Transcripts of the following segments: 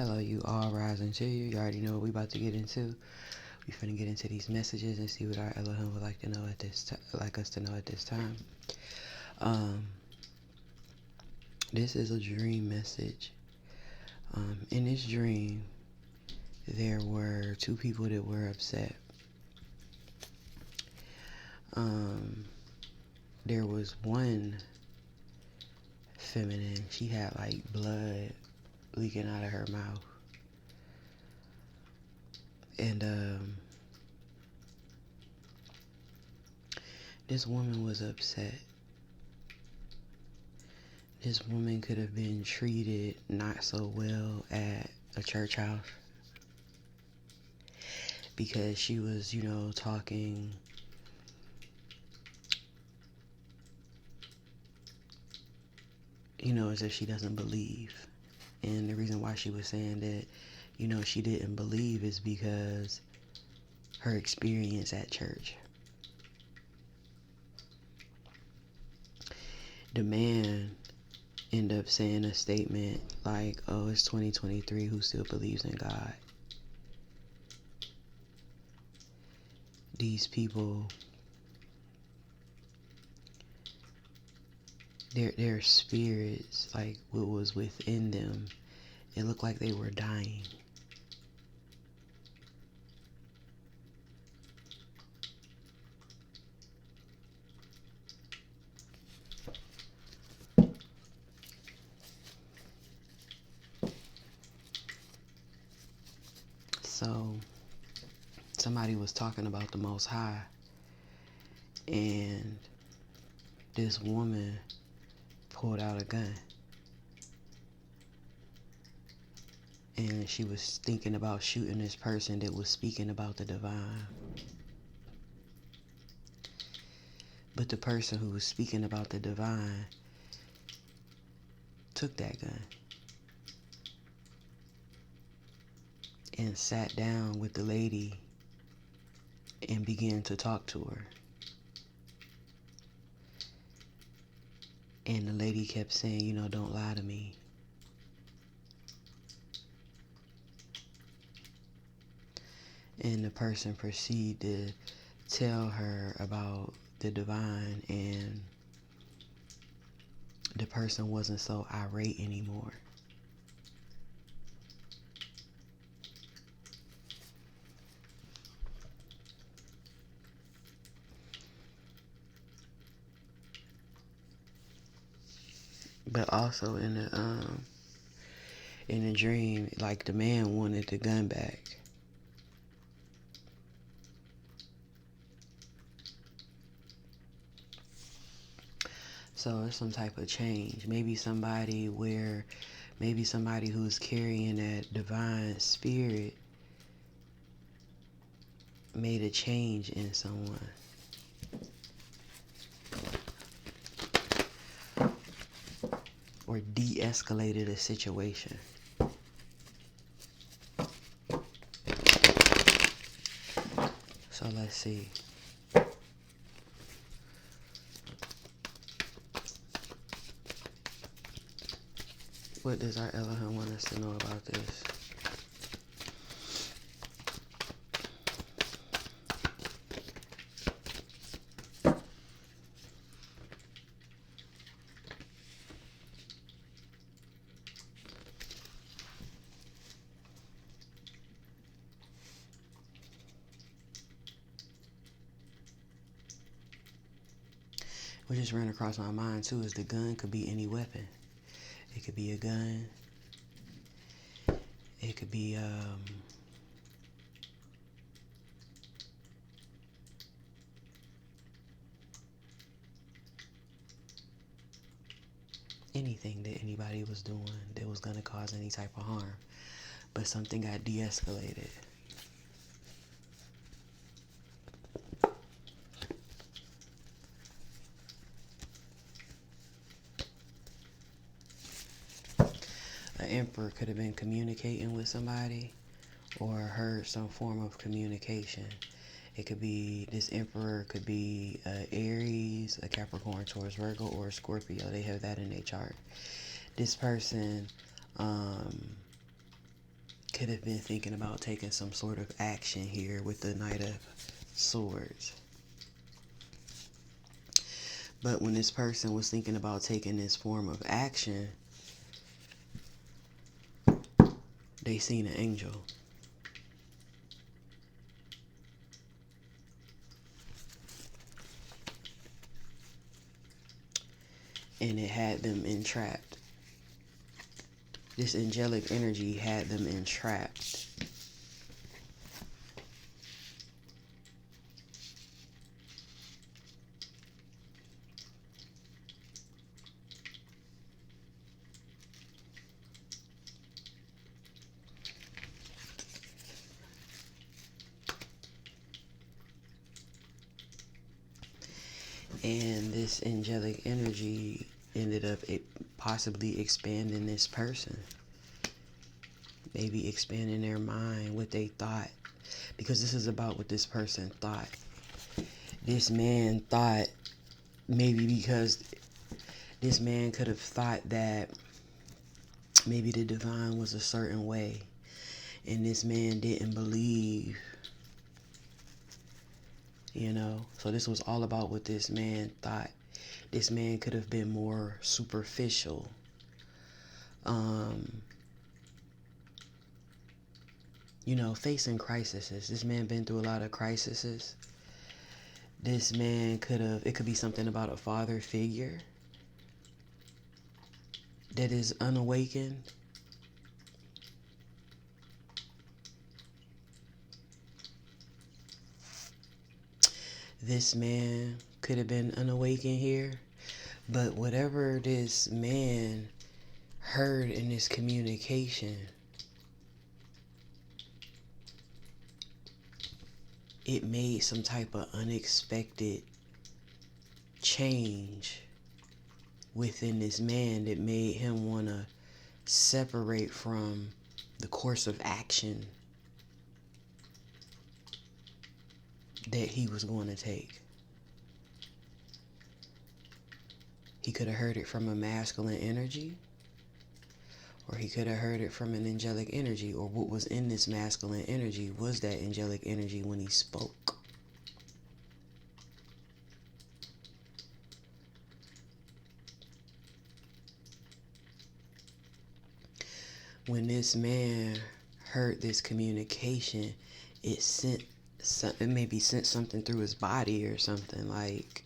Hello, you all rising to you. You already know what we about to get into. We finna get into these messages and see what our Elohim would like to know at this like us to know at this time. This is a dream message. In this dream, there were two people that were upset. There was one feminine. She had like blood leaking out of her mouth. And this woman was upset. This woman could have been treated not so well at a church house because she was, talking as if she doesn't believe. And the reason why she was saying that, she didn't believe is because her experience at church. The man ended up saying a statement like, oh, it's 2023, who still believes in God? These people, their spirits, like what was within them, it looked like they were dying. So somebody was talking about the Most High, and this woman pulled out a gun, and she was thinking about shooting this person that was speaking about the divine. But the person who was speaking about the divine took that gun and sat down with the lady and began to talk to her. And the lady kept saying, don't lie to me. And the person proceeded to tell her about the divine, and the person wasn't so irate anymore. But also in the dream, like the man wanted the gun back. So it's some type of change. Maybe somebody who's carrying that divine spirit made a change in someone. Or de-escalated a situation. So let's see. What does our Elohim want us to know about this? What just ran across my mind too is the gun could be any weapon. It could be a gun. It could be anything that anybody was doing that was going to cause any type of harm. But something got de-escalated. An emperor could have been communicating with somebody or heard some form of communication. It could be, this emperor could be Aries, a Capricorn, Taurus, Virgo, or a Scorpio. They have that in their chart. This person could have been thinking about taking some sort of action here with the Knight of Swords. But when this person was thinking about taking this form of action, they seen an angel. And it had them entrapped. This angelic energy had them entrapped. And this angelic energy ended up possibly expanding this person. Maybe expanding their mind, what they thought. Because this is about what this person thought. This man thought, maybe because this man could have thought that maybe the divine was a certain way. And this man didn't believe. You know, so this was all about what this man thought. This man could have been more superficial. You know, facing crises. This man been through a lot of crises. This man it could be something about a father figure that is unawakened. This man could have been unawakened here, but whatever this man heard in this communication, it made some type of unexpected change within this man that made him want to separate from the course of action that he was going to take. He could have heard it from a masculine energy, or he could have heard it from an angelic energy, or what was in this masculine energy was that angelic energy when he spoke. When this man heard this communication, it maybe sent something through his body or something, like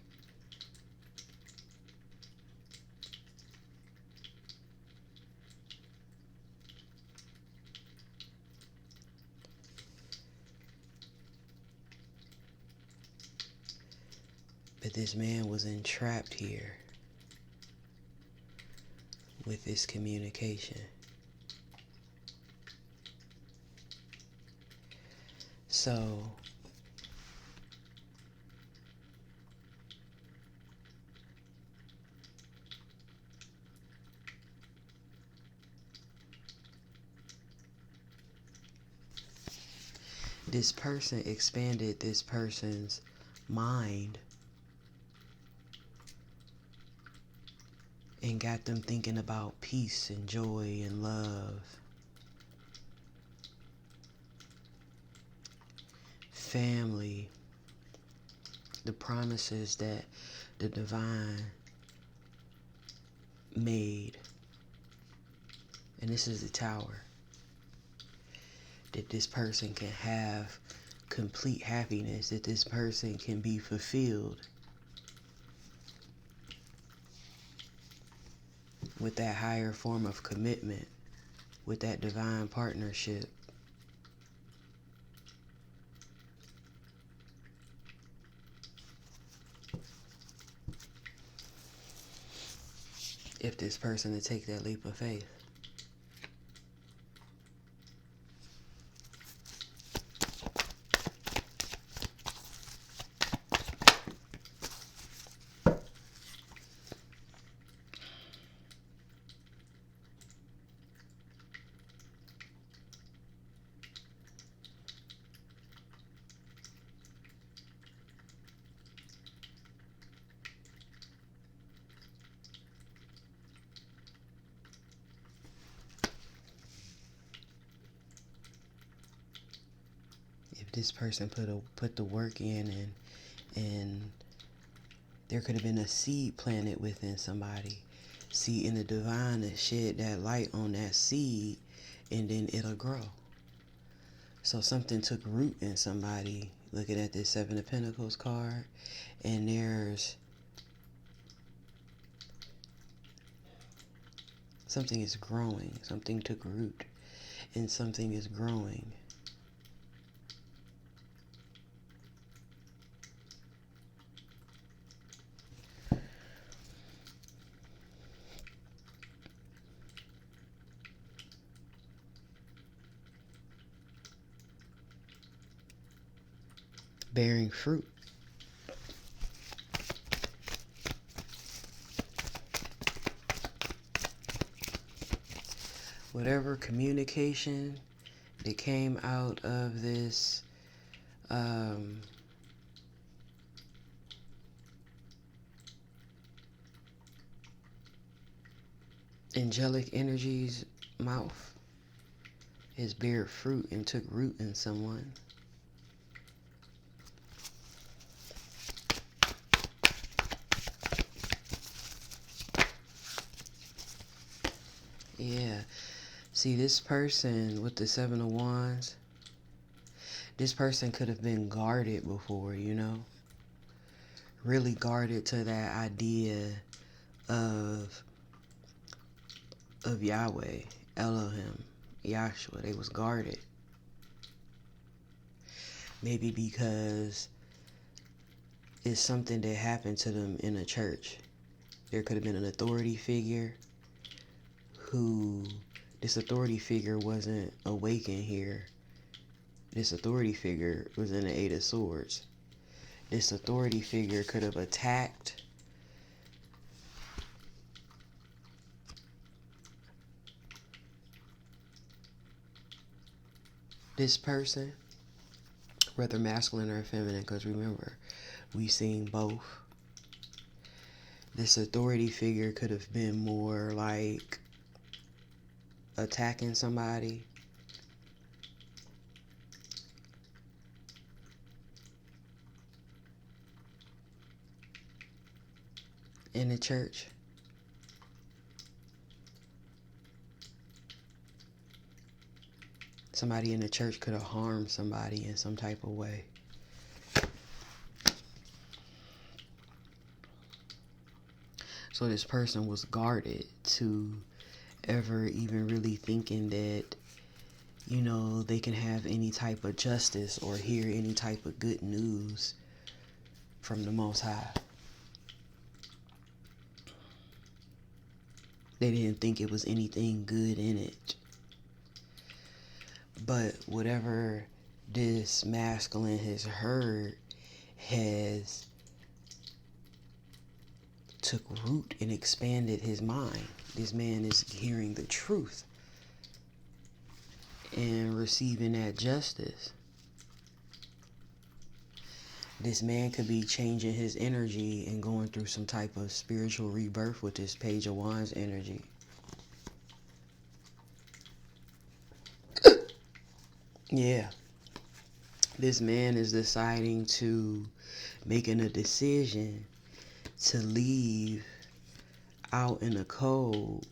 but this man was entrapped here with this communication. So this person expanded this person's mind and got them thinking about peace and joy and love, family, the promises that the divine made. And this is the Tower. That this person can have complete happiness, that this person can be fulfilled with that higher form of commitment, with that divine partnership. If this person to take that leap of faith. this person put the work in, and there could have been a seed planted within somebody. See, in the divine, to shed that light on that seed, and then it'll grow. So something took root in somebody. Looking at this Seven of Pentacles card, and there's something is growing. Something took root, and something is growing. Bearing fruit. Whatever communication that came out of this angelic energy's mouth has bear fruit and took root in someone. Yeah. See, this person with the Seven of Wands, this person could have been guarded before, you know? Really guarded to that idea of Yahweh, Elohim, Yahshua. They was guarded. Maybe because it's something that happened to them in a church. There could have been an authority figure who, this authority figure wasn't awakened here. This authority figure was in the Eight of Swords. This authority figure could have attacked this person, whether masculine or feminine, because remember, we've seen both. This authority figure could have been more like attacking somebody. In the church. Somebody in the church could have harmed somebody in some type of way. So this person was guarded to ever even really thinking that, you know, they can have any type of justice or hear any type of good news from the Most High. They didn't think it was anything good in it. But whatever this masculine has heard has took root and expanded his mind. This man is hearing the truth and receiving that justice. This man could be changing his energy and going through some type of spiritual rebirth with this Page of Wands energy. Yeah. This man is deciding to making a decision to leave out in the cold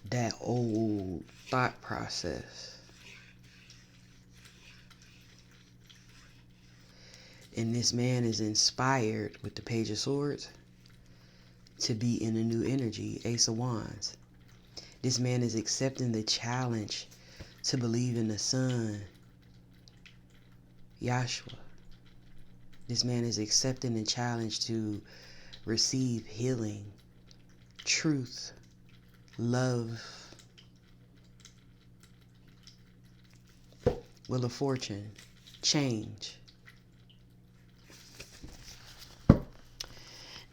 that old thought process. And this man is inspired with the Page of Swords to be in a new energy, Ace of Wands. This man is accepting the challenge to believe in the Son, Yahshua. This man is accepting the challenge to receive healing, truth, love, Wheel of Fortune, change.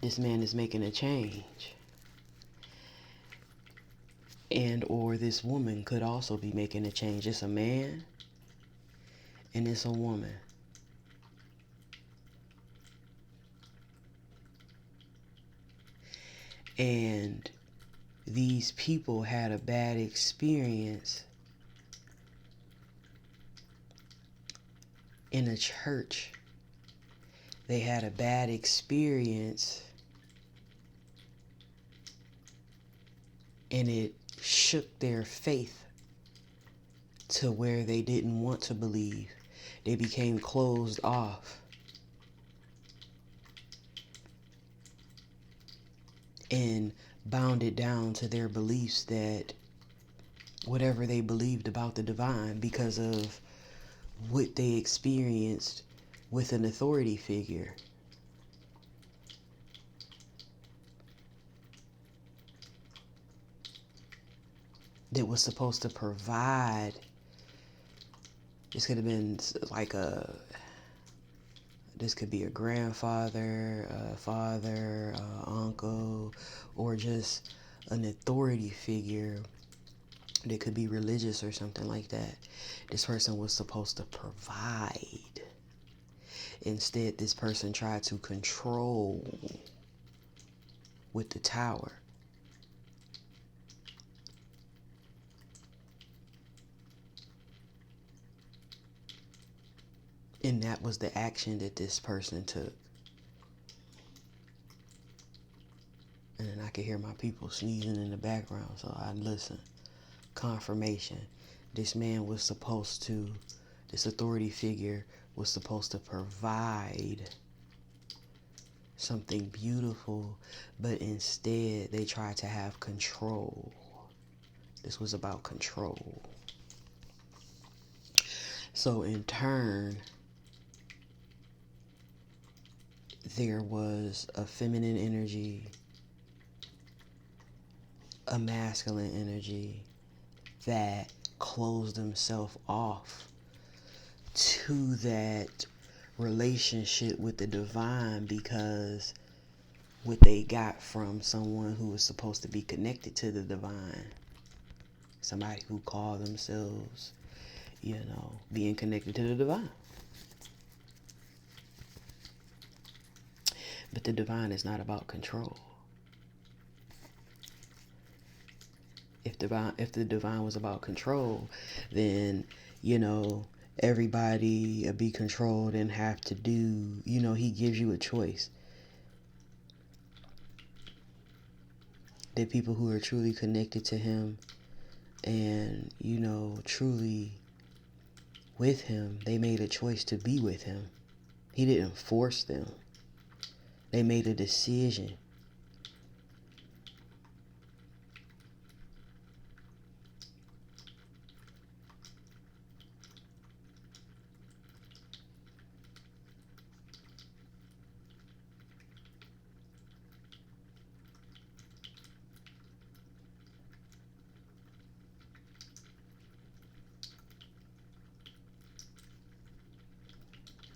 This man is making a change. And or this woman could also be making a change. It's a man and it's a woman. And these people had a bad experience in a church, they had a bad experience and it shook their faith to where they didn't want to believe. They became closed off. And bounded down to their beliefs that whatever they believed about the divine because of what they experienced with an authority figure. That was supposed to provide. This could have been like this could be a grandfather, a father, uncle, or just an authority figure that could be religious or something like that. This person was supposed to provide. Instead, this person tried to control with the tower. And that was the action that this person took. And then I could hear my people sneezing in the background, so I listen. Confirmation. This man was supposed to, this authority figure was supposed to provide something beautiful, but instead they tried to have control. This was about control. So in turn, there was a feminine energy, a masculine energy that closed themselves off to that relationship with the divine because what they got from someone who was supposed to be connected to the divine, somebody who called themselves, being connected to the divine. But the divine is not about control. If the divine was about control, then, everybody be controlled and have to do, he gives you a choice. The people who are truly connected to him and, truly with him, they made a choice to be with him. He didn't force them. They made a decision.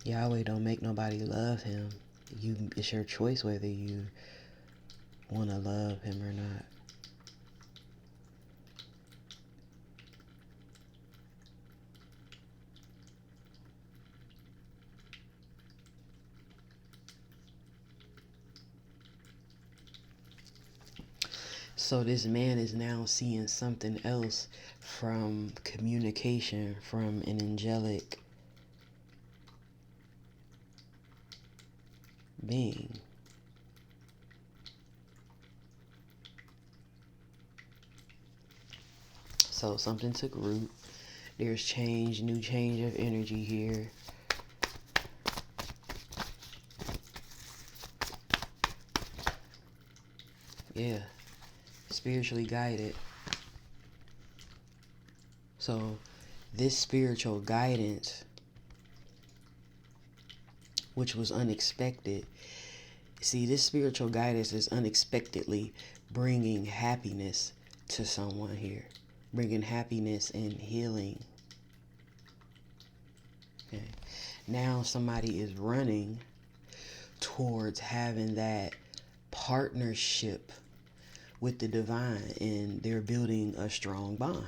Yahweh don't make nobody love him. It's your choice whether you want to love him or not. So this man is now seeing something else from communication from an angelic being. So something took root. There's change, new change of energy here. Yeah. Spiritually guided. So this spiritual guidance, which was unexpected. See, this spiritual guidance is unexpectedly bringing happiness to someone here. Bringing happiness and healing. Okay. Now somebody is running towards having that partnership with the divine, and they're building a strong bond.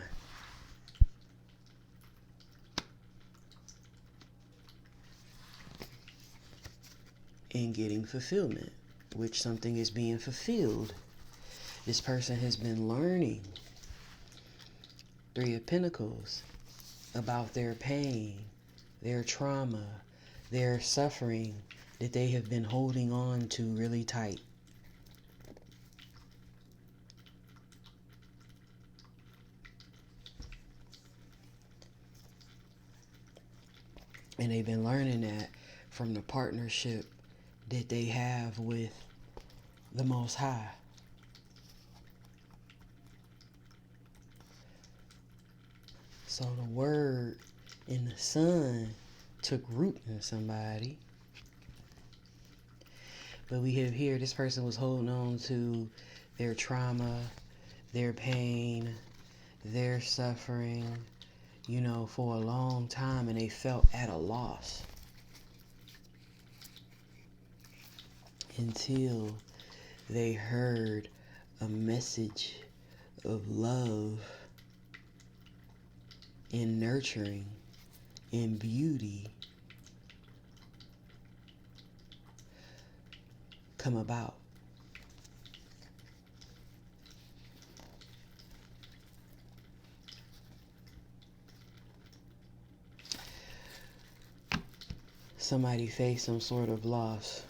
And getting fulfillment, which something is being fulfilled. This person has been learning, Three of Pentacles, about their pain, their trauma, their suffering that they have been holding on to really tight. And they've been learning that from the partnership that they have with the Most High. So the word in the sun took root in somebody. But we have here, this person was holding on to their trauma, their pain, their suffering, for a long time, and they felt at a loss until they heard a message of love and nurturing and beauty come about. Somebody faced some sort of loss.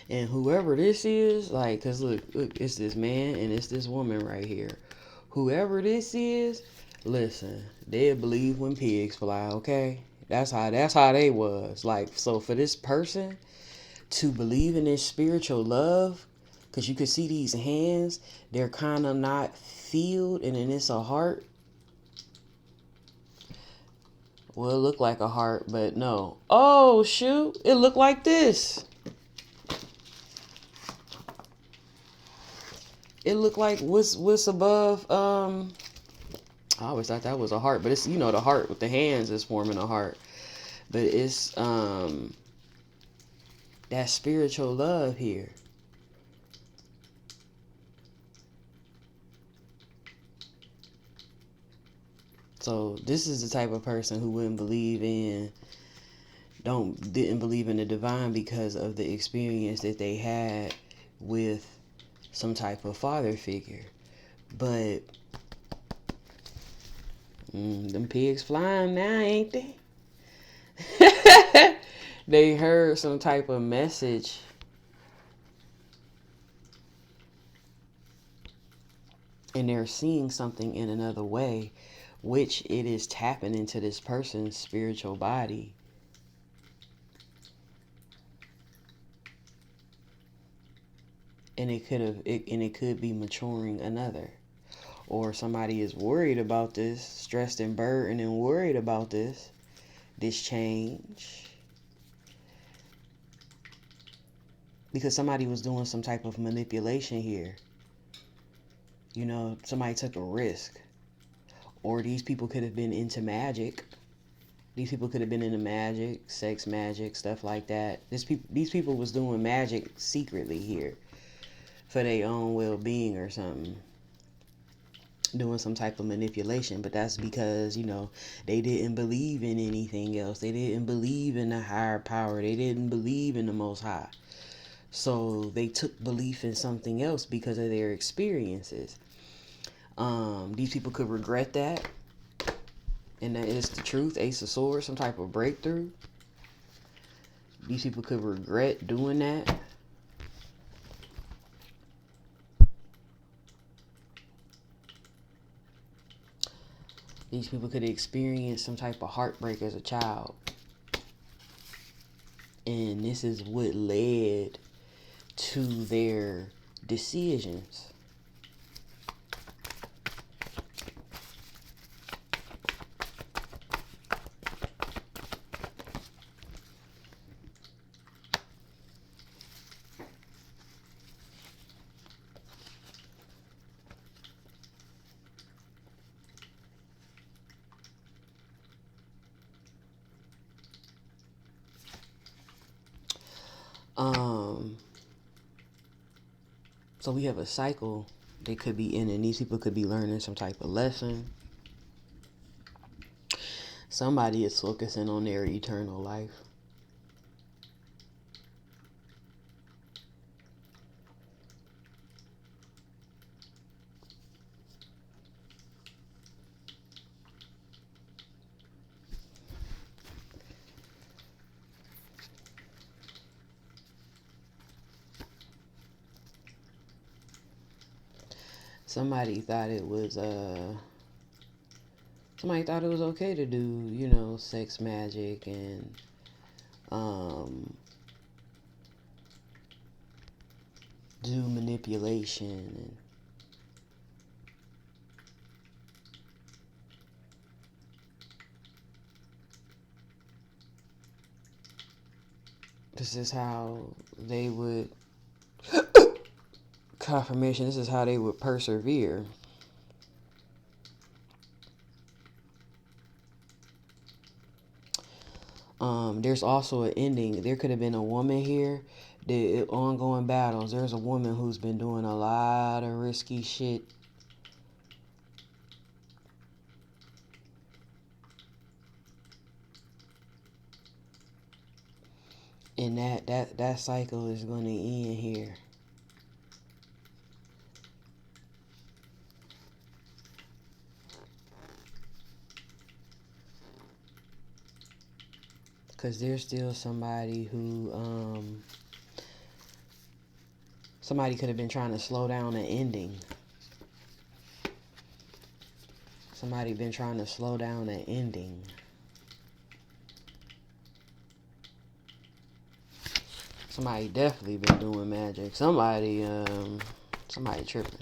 And whoever this is, because look, it's this man and it's this woman right here. Whoever this is, listen, they believe when pigs fly, okay? That's how they was. So for this person to believe in this spiritual love, because you can see these hands, they're kind of not filled, and then it's a heart. Well, it looked like a heart, but no. Oh, shoot. It looked like this. It looked like what's above, I always thought that was a heart, but it's, the heart with the hands is forming a heart. But it's, that spiritual love here. So this is the type of person who didn't believe in the divine because of the experience that they had with some type of father figure. But them pigs flying now, ain't they? They heard some type of message and they're seeing something in another way, which it is tapping into this person's spiritual body. And it could be maturing another. Or somebody is worried about this, stressed and burdened and worried about this change. Because somebody was doing some type of manipulation here. Somebody took a risk. Or these people could have been into magic. These people could have been into magic, sex magic, stuff like that. These people was doing magic secretly here for their own well-being or something. Doing some type of manipulation, but that's because, they didn't believe in anything else. They didn't believe in the higher power. They didn't believe in the Most High. So they took belief in something else because of their experiences. These people could regret that. And that is the truth. Ace of Swords, some type of breakthrough. These people could regret doing that. These people could experience some type of heartbreak as a child. And this is what led to their decisions. So we have a cycle they could be in, and these people could be learning some type of lesson. Somebody is focusing on their eternal life. somebody thought it was somebody thought it was okay to do, you know, sex magic and do manipulation and this is how they would confirmation, this is how they would persevere. There's also an ending. There could have been a woman here. The ongoing battles. There's a woman who's been doing a lot of risky shit. And that cycle is going to end here. Because there's still somebody who, somebody could have been trying to slow down an ending. Somebody been trying to slow down an ending. Somebody definitely been doing magic. Somebody tripping.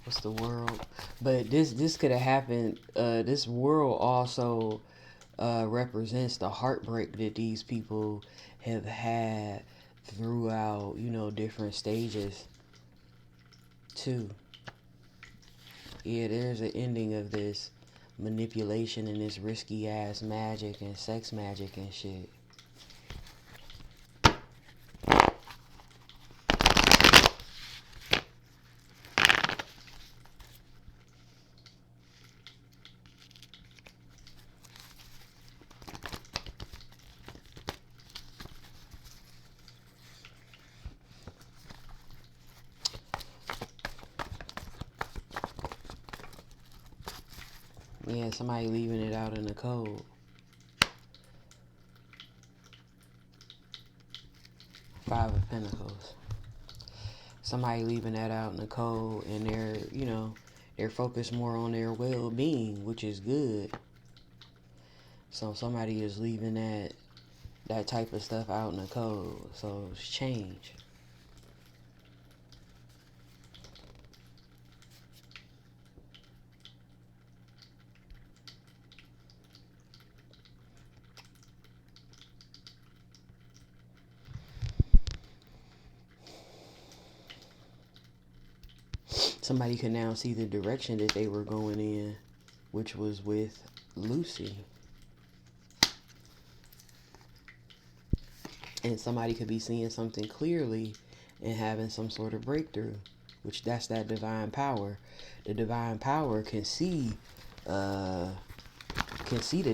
What's the world? But this could have happened. This world also represents the heartbreak that these people have had throughout, you know, different stages too. Yeah, there's an ending of this manipulation and this risky ass magic and sex magic and shit. Yeah, somebody leaving it out in the cold. Five of Pentacles. Somebody leaving that out in the cold, and they're, you know, they're focused more on their well-being, which is good. So somebody is leaving that type of stuff out in the cold. So it's change. Somebody can now see the direction that they were going in, which was with Lucy. And somebody could be seeing something clearly and having some sort of breakthrough, which that's that divine power. The divine power can see the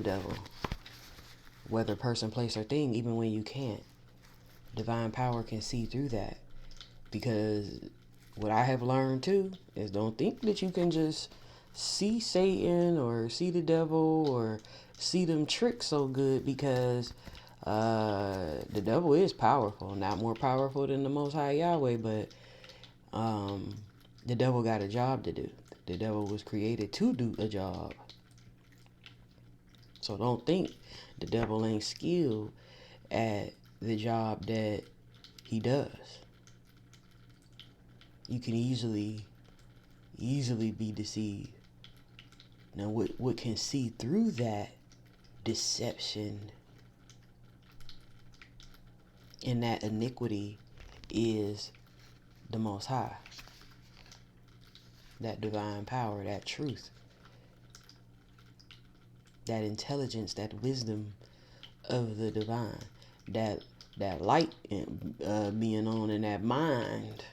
devil, whether person, place, or thing, even when you can't. Divine power can see through that. Because what I have learned too is don't think that you can just see Satan or see the devil or see them tricks so good, because the devil is powerful. Not more powerful than the Most High Yahweh, but the devil got a job to do. The devil was created to do a job. So don't think the devil ain't skilled at the job that he does. You can easily be deceived. Now what can see through that deception and that iniquity is the Most High. That divine power, that truth, that intelligence, that wisdom of the divine, that light being on in that mind.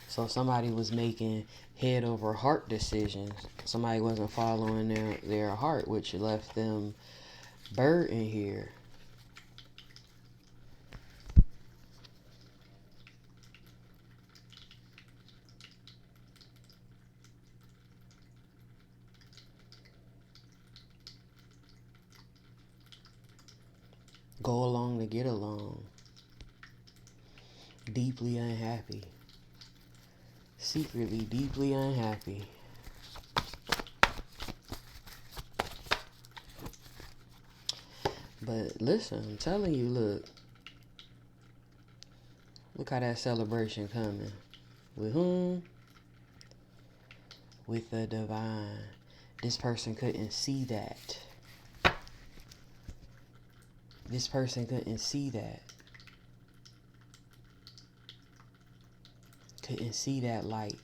So somebody was making head over heart decisions. Somebody wasn't following their heart, which left them burdened here. go along to get along. Deeply unhappy. Secretly deeply unhappy. But listen, I'm telling you, look how that celebration coming. With whom? With the divine. This person couldn't see that. This person couldn't see that. Couldn't see that light.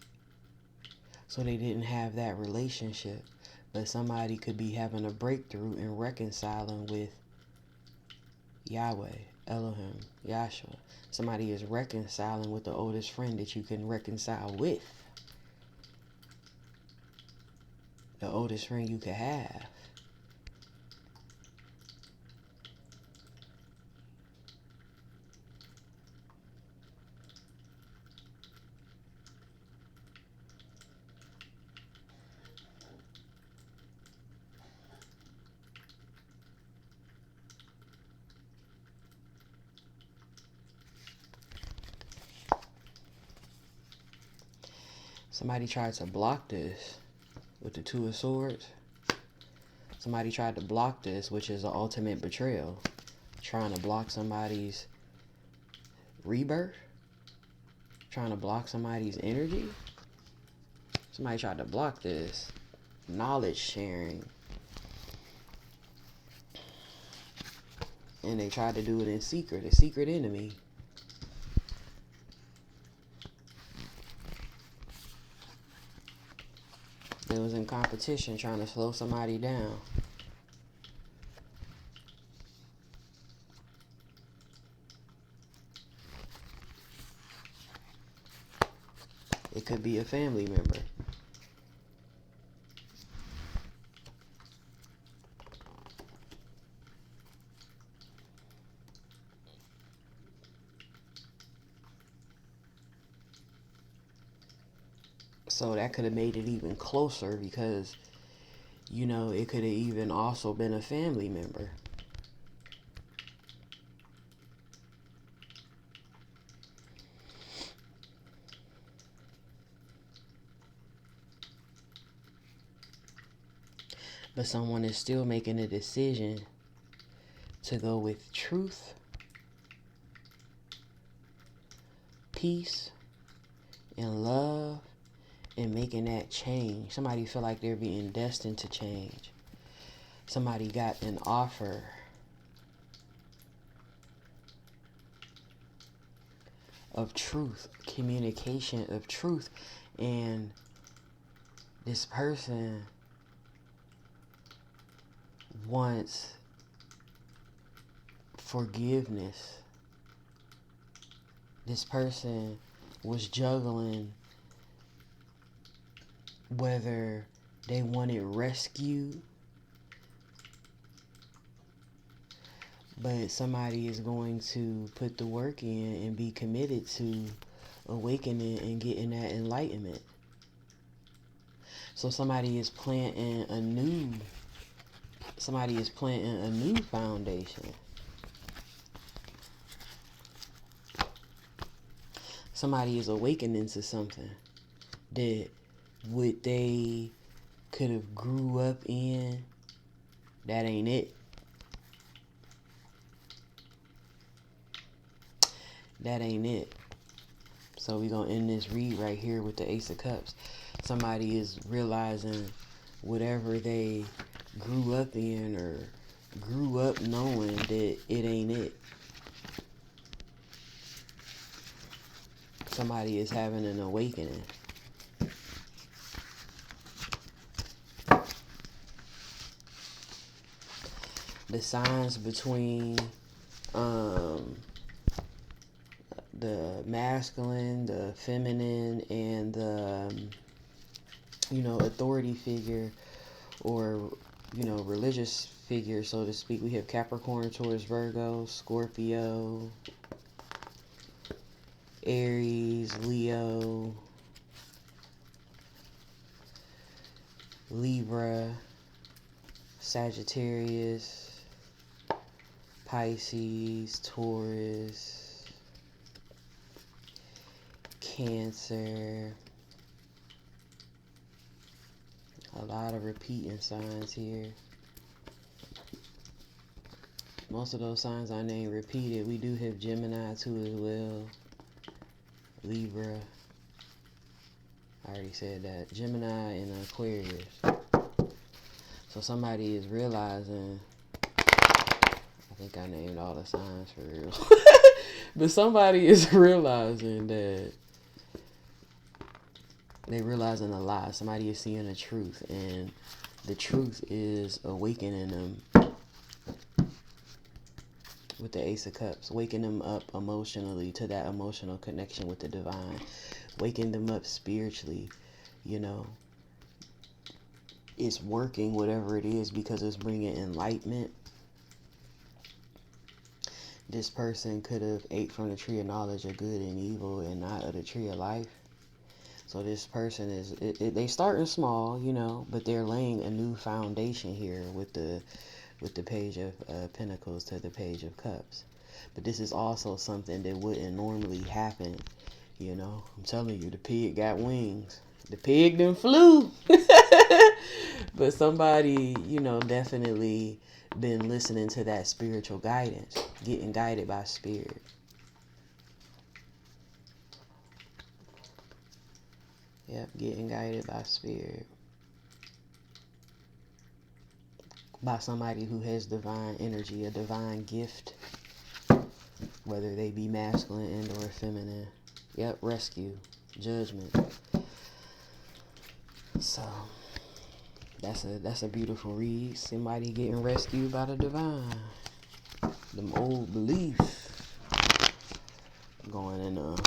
So they didn't have that relationship. But somebody could be having a breakthrough and reconciling with Yahweh, Elohim, Yahshua. Somebody is reconciling with the oldest friend that you can reconcile with. The oldest friend you could have. Somebody tried to block this with the Two of Swords. Somebody tried to block this, which is the ultimate betrayal. Trying to block somebody's rebirth. Trying to block somebody's energy. Somebody tried to block this. Knowledge sharing. And they tried to do it in secret. A secret enemy. It was in competition trying to slow somebody down. It could be a family member. So that could have made it even closer because, you know, it could have even also been a family member. But someone is still making a decision to go with truth, peace, and love, and making that change. Somebody feel like they're being destined to change. Somebody got an offer of truth, communication of truth, and this person wants forgiveness. This person was juggling whether they wanted rescue, but somebody is going to put the work in and be committed to awakening and getting that enlightenment. So somebody is planting a new foundation. Somebody is awakening to something that what they could have grew up in, that ain't it. That ain't it. So we're going to end this read right here with the Ace of Cups. Somebody is realizing whatever they grew up in or grew up knowing that it ain't it. Somebody is having an awakening. The signs between the masculine, the feminine, and the, authority figure or, religious figure, so to speak. We have Capricorn, Taurus, Virgo, Scorpio, Aries, Leo, Libra, Sagittarius, Pisces, Taurus, Cancer. A lot of repeating signs here. Most of those signs I named repeated. We do have Gemini too as well. Libra. I already said that. Gemini and Aquarius. So somebody is realizing, I think I named all the signs for real. But somebody is realizing that they're realizing a lie. Somebody is seeing the truth, and the truth is awakening them with the Ace of Cups, waking them up emotionally to that emotional connection with the divine, waking them up spiritually. You know, it's working, whatever it is, because it's bringing enlightenment. This person could have ate from the tree of knowledge of good and evil and not of the tree of life. So this person is, they starting small, you know, but they're laying a new foundation here with the Page of Pentacles to the Page of Cups. But this is also something that wouldn't normally happen, you know. I'm telling you, the pig got wings. The pig done flew. But somebody, you know, definitely been listening to that spiritual guidance, getting guided by spirit. Yep, getting guided by spirit. By somebody who has divine energy, a divine gift, whether they be masculine and or feminine. Yep, rescue, judgment. So that's a beautiful read. Somebody getting rescued by the divine. Them old beliefs going in the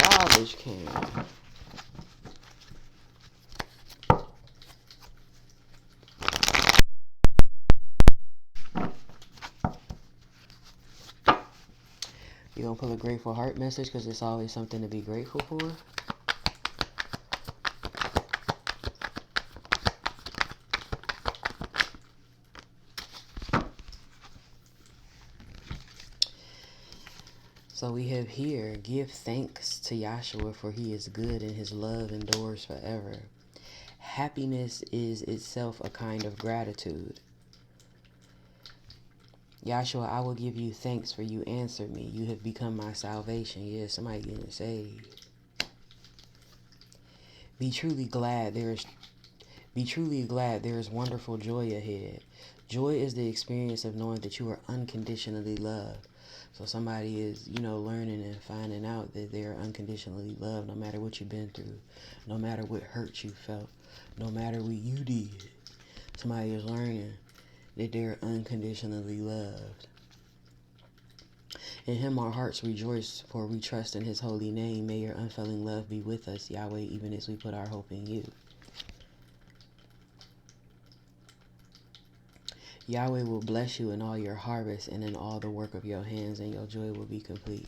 garbage can. You're going to pull a grateful heart message because it's always something to be grateful for. So we have here, give thanks to Yahshua for he is good and his love endures forever. Happiness is itself a kind of gratitude. Yahshua, I will give you thanks for you answered me. You have become my salvation. Yeah, somebody getting saved. Be truly glad there is wonderful joy ahead. Joy is the experience of knowing that you are unconditionally loved. So somebody is, you know, learning and finding out that they are unconditionally loved no matter what you've been through, no matter what hurt you felt, no matter what you did. Somebody is learning that they're unconditionally loved. In him our hearts rejoice, for we trust in his holy name. May your unfailing love be with us, Yahweh, even as we put our hope in you. Yahweh will bless you in all your harvest and in all the work of your hands, and your joy will be complete.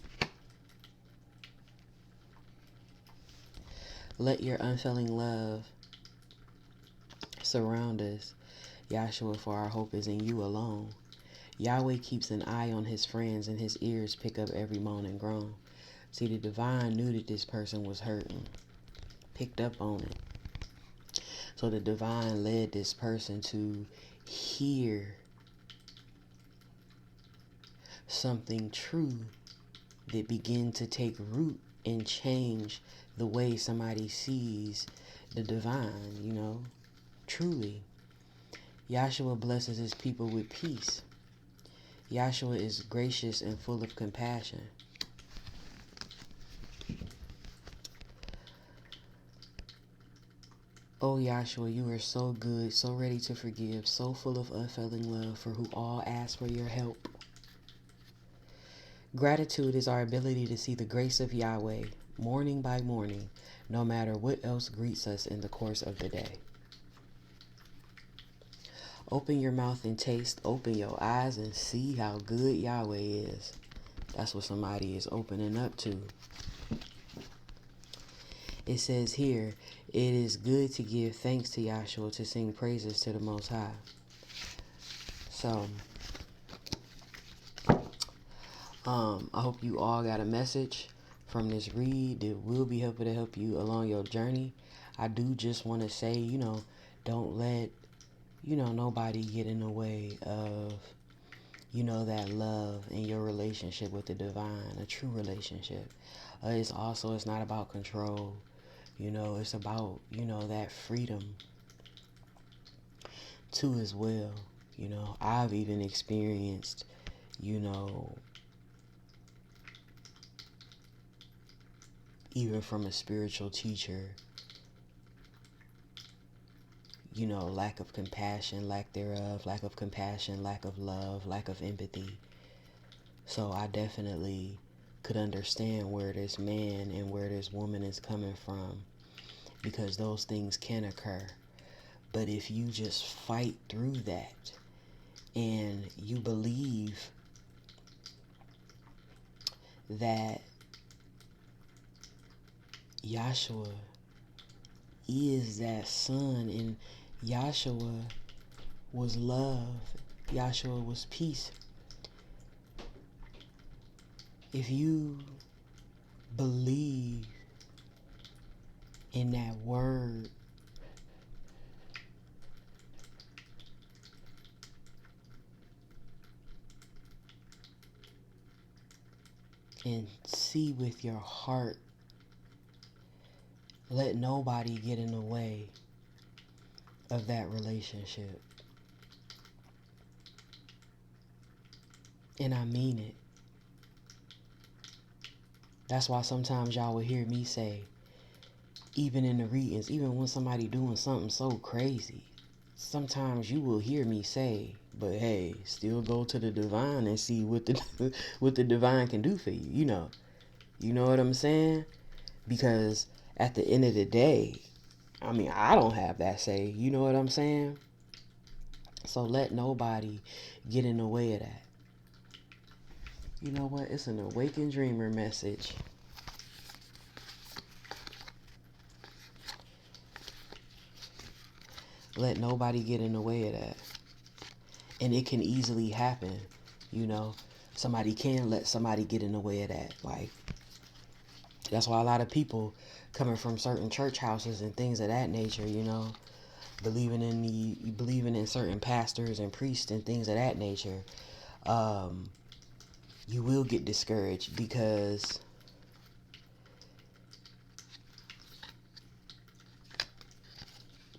Let your unfailing love surround us, Yahshua, for our hope is in you alone. Yahweh keeps an eye on his friends, and his ears pick up every moan and groan. See, the divine knew that this person was hurting, picked up on it. So the divine led this person to hear something true that begin to take root and change the way somebody sees the divine, you know, truly. Yahshua blesses his people with peace. Yahshua is gracious and full of compassion. Oh Yahshua, you are so good, so ready to forgive, so full of unfailing love for who all ask for your help. Gratitude is our ability to see the grace of Yahweh morning by morning, no matter what else greets us in the course of the day. Open your mouth and taste, open your eyes and see how good Yahweh is. That's what somebody is opening up to. It says here, it is good to give thanks to Yahshua, to sing praises to the Most High. So, I hope you all got a message from this read that will be able to help you along your journey. I do just want to say, don't let, nobody get in the way of, that love in your relationship with the divine, a true relationship. It's not about control. It's about, that freedom too as well. I've even experienced, even from a spiritual teacher, lack of compassion, lack thereof, lack of compassion, lack of love, lack of empathy. So I definitely could understand where this man and where this woman is coming from, because those things can occur. But if you just fight through that and you believe that Yahshua is that son, and Yahshua was love, Yahshua was peace. If you believe in that word, and see with your heart, let nobody get in the way of that relationship. And I mean it. That's why sometimes y'all will hear me say, even in the readings, even when somebody doing something so crazy, sometimes you will hear me say, but hey, still go to the divine and see what the what the divine can do for you. You know what I'm saying? Because at the end of the day, I don't have that say. You know what I'm saying? So let nobody get in the way of that. You know what? It's an Awakened Dreamer message. Let nobody get in the way of that. And it can easily happen. Somebody can let somebody get in the way of that. Like, that's why a lot of people coming from certain church houses and things of that nature, believing in certain pastors and priests and things of that nature, you will get discouraged, because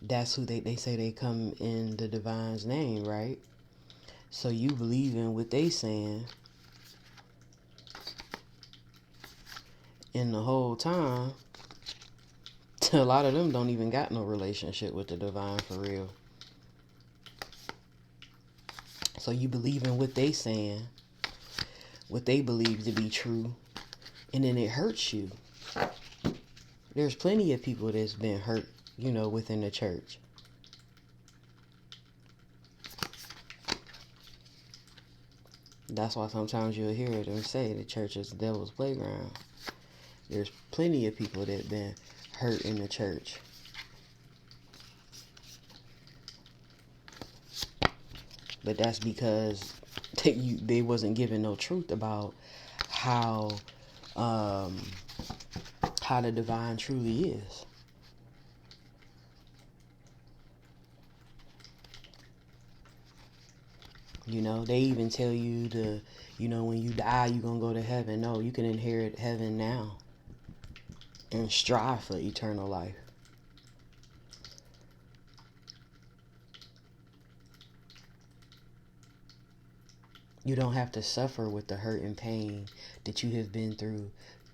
that's who they say they come in the divine's name, right? So you believe in what they saying, and the whole time, a lot of them don't even got no relationship with the divine for real. So you believe in what they saying, what they believe to be true, and then it hurts you. There's plenty of people that's been hurt, within the church. That's why sometimes you'll hear them say the church is the devil's playground. There's plenty of people that have been hurt in the church. But that's because they wasn't given no truth about how the divine truly is. They even tell you when you die, you're going to go to heaven. No, you can inherit heaven now and strive for eternal life. You don't have to suffer with the hurt and pain that you have been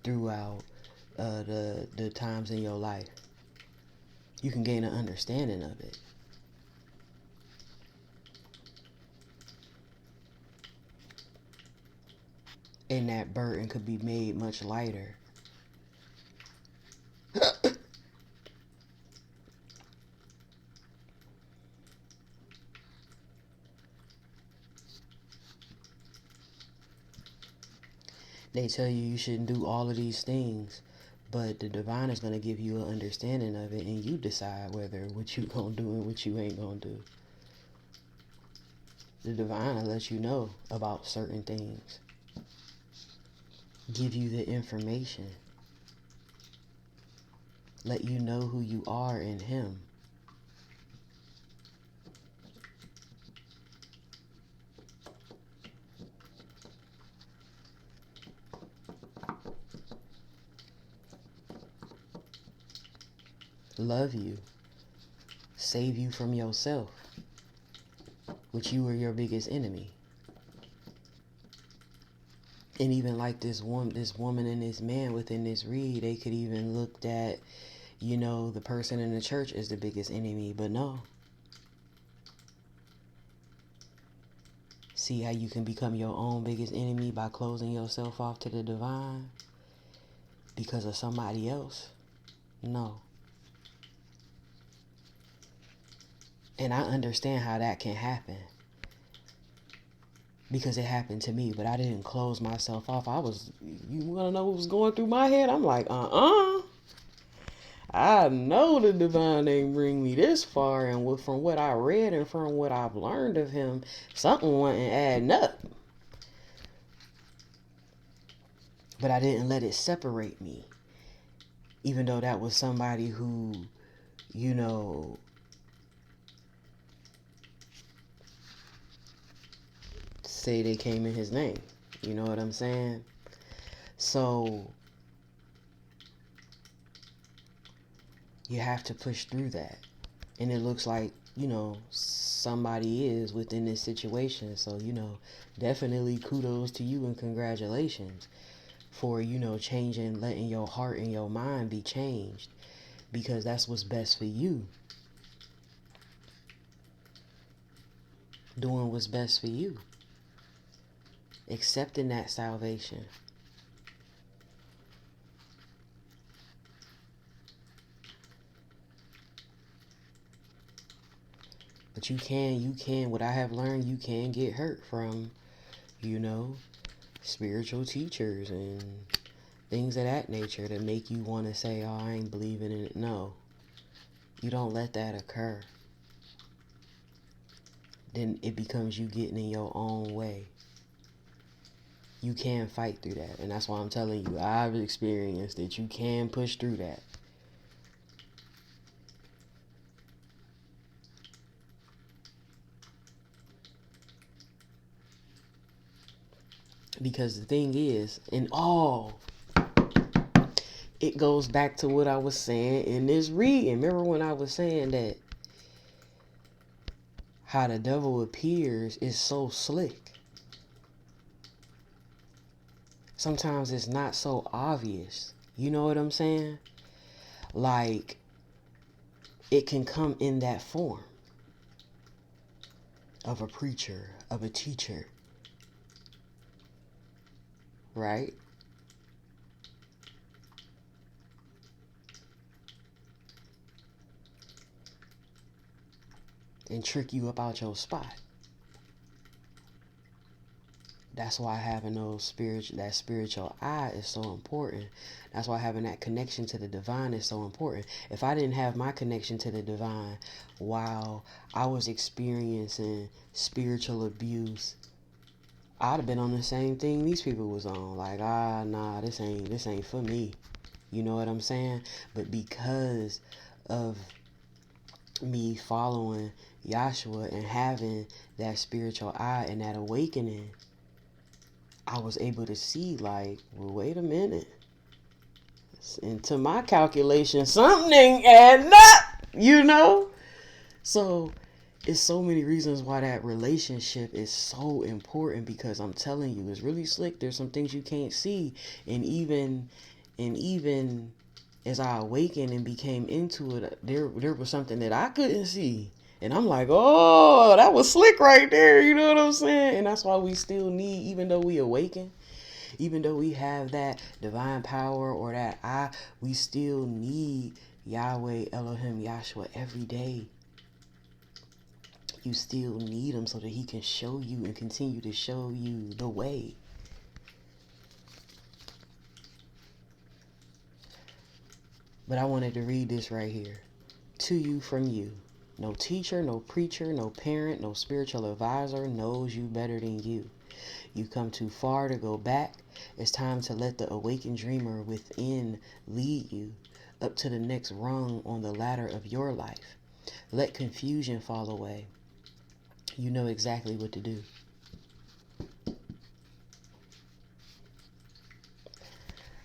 throughout the times in your life. You can gain an understanding of it. And that burden could be made much lighter. They tell you shouldn't do all of these things, But the divine is going to give you an understanding of it, and you decide whether what you going to do and what you ain't going to do. The divine will let you know about certain things. Give you the information. Let you know who you are in him. Love you. Save you from yourself, which you were your biggest enemy. And even like this woman and this man within this read, they could even look at, the person in the church as the biggest enemy, but no. See how you can become your own biggest enemy by closing yourself off to the divine because of somebody else? No. And I understand how that can happen, because it happened to me, but I didn't close myself off. You want to know what was going through my head? I'm like, I know the divine ain't bring me this far, and from what I read and from what I've learned of him, something wasn't adding up. But I didn't let it separate me, even though that was somebody who, say they came in his name. You know what I'm saying? So you have to push through that. And it looks like, somebody is within this situation. So, definitely kudos to you and congratulations for, changing, letting your heart and your mind be changed, because that's what's best for you. Doing what's best for you. Accepting that salvation. But you can, what I have learned, you can get hurt from, spiritual teachers and things of that nature that make you want to say, oh, I ain't believing in it. No. You don't let that occur. Then it becomes you getting in your own way. You can fight through that. And that's why I'm telling you, I've experienced that you can push through that. Because the thing is, it goes back to what I was saying in this reading. Remember when I was saying that how the devil appears is so slick. Sometimes it's not so obvious. You know what I'm saying? Like, it can come in that form of a preacher, of a teacher. Right? And trick you up out your spot. That's why having that spiritual eye is so important. That's why having that connection to the divine is so important. If I didn't have my connection to the divine while I was experiencing spiritual abuse, I'd have been on the same thing these people was on. Like, nah, this ain't for me. You know what I'm saying? But because of me following Yahshua and having that spiritual eye and that awakening, I was able to see, like, well, wait a minute. And to my calculation, something ain't adding up, So, it's so many reasons why that relationship is so important, because I'm telling you, it's really slick. There's some things you can't see. And even as I awakened and became into it, there was something that I couldn't see. And I'm like, oh, that was slick right there. You know what I'm saying? And that's why we still need, even though we awaken, even though we have that divine power or that we still need Yahweh, Elohim, Yahshua every day. You still need him so that he can show you and continue to show you the way. But I wanted to read this right here. To you from you. No teacher, no preacher, no parent, no spiritual advisor knows you better than you. You come too far to go back. It's time to let the awakened dreamer within lead you up to the next rung on the ladder of your life. Let confusion fall away. You know exactly what to do.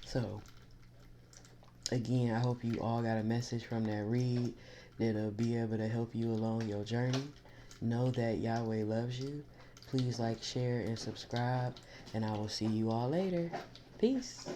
So, again, I hope you all got a message from that read that'll be able to help you along your journey. Know that Yahweh loves you. Please like, share, and subscribe, and I will see you all later. Peace.